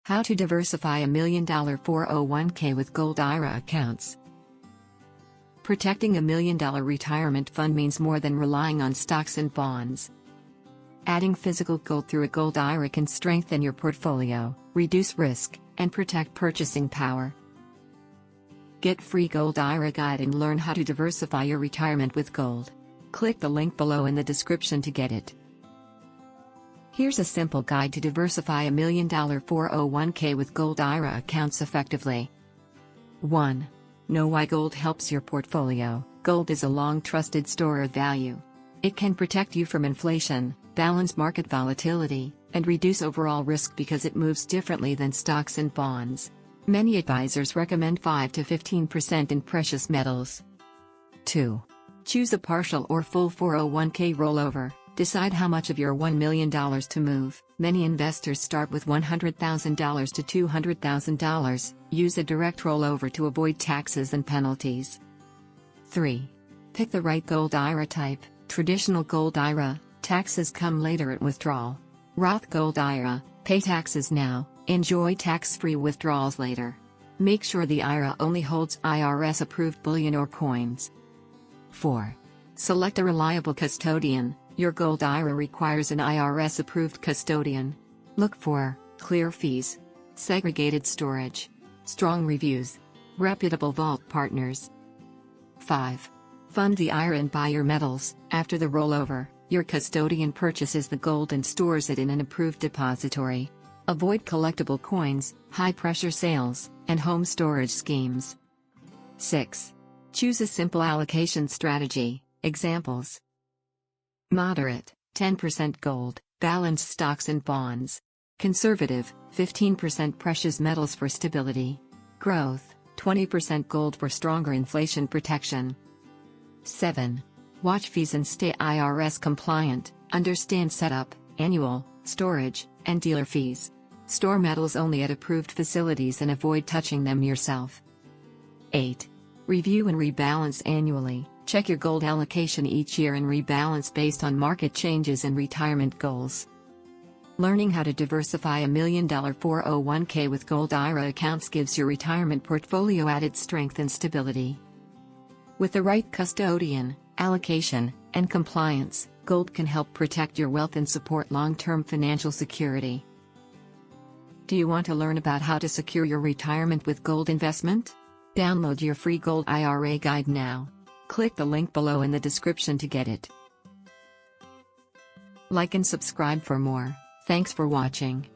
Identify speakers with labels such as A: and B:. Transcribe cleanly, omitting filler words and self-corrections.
A: How to diversify a $1 million 401k with Gold IRA accounts. Protecting a $1 million retirement fund means more than relying on stocks and bonds. Adding physical gold through a Gold IRA can strengthen your portfolio, reduce risk, and protect purchasing power. Get free Gold IRA guide and learn how to diversify your retirement with gold. Click the link below in the description to get it. Here's a simple guide to diversify a $1 million 401k with Gold IRA accounts effectively. 1. Know why gold helps your portfolio. Gold is a long-trusted store of value. It can protect you from inflation, balance market volatility, and reduce overall risk because it moves differently than stocks and bonds. Many advisors recommend 5 to 15% in precious metals. 2. Choose a partial or full 401k rollover. Decide how much of your $1 million to move. Many investors start with $100,000 to $200,000. Use a direct rollover to avoid taxes and penalties. 3. Pick the right Gold IRA type. Traditional Gold IRA, taxes come later at withdrawal. Roth Gold IRA, pay taxes now, enjoy tax-free withdrawals later. Make sure the IRA only holds IRS-approved bullion or coins. 4. Select a reliable custodian. Your Gold IRA requires an IRS-approved custodian. Look for clear fees, segregated storage, strong reviews, reputable vault partners. 5. Fund the IRA and buy your metals. After the rollover, your custodian purchases the gold and stores it in an approved depository. Avoid collectible coins, high-pressure sales, and home storage schemes. 6. Choose a simple allocation strategy. Examples: moderate, 10% gold, balanced stocks and bonds. Conservative, 15% precious metals for stability. Growth, 20% gold for stronger inflation protection. 7. Watch fees and stay IRS compliant. Understand setup, annual, storage, and dealer fees. Store metals only at approved facilities and avoid touching them yourself. 8. Review and rebalance annually. Check your gold allocation each year and rebalance based on market changes and retirement goals. Learning how to diversify a $1 million 401k with Gold IRA accounts gives your retirement portfolio added strength and stability. With the right custodian, allocation, and compliance, gold can help protect your wealth and support long-term financial security. Do you want to learn about how to secure your retirement with gold investment? Download your free Gold IRA guide now. Click the link below in the description to get it. Like and subscribe for more. Thanks for watching.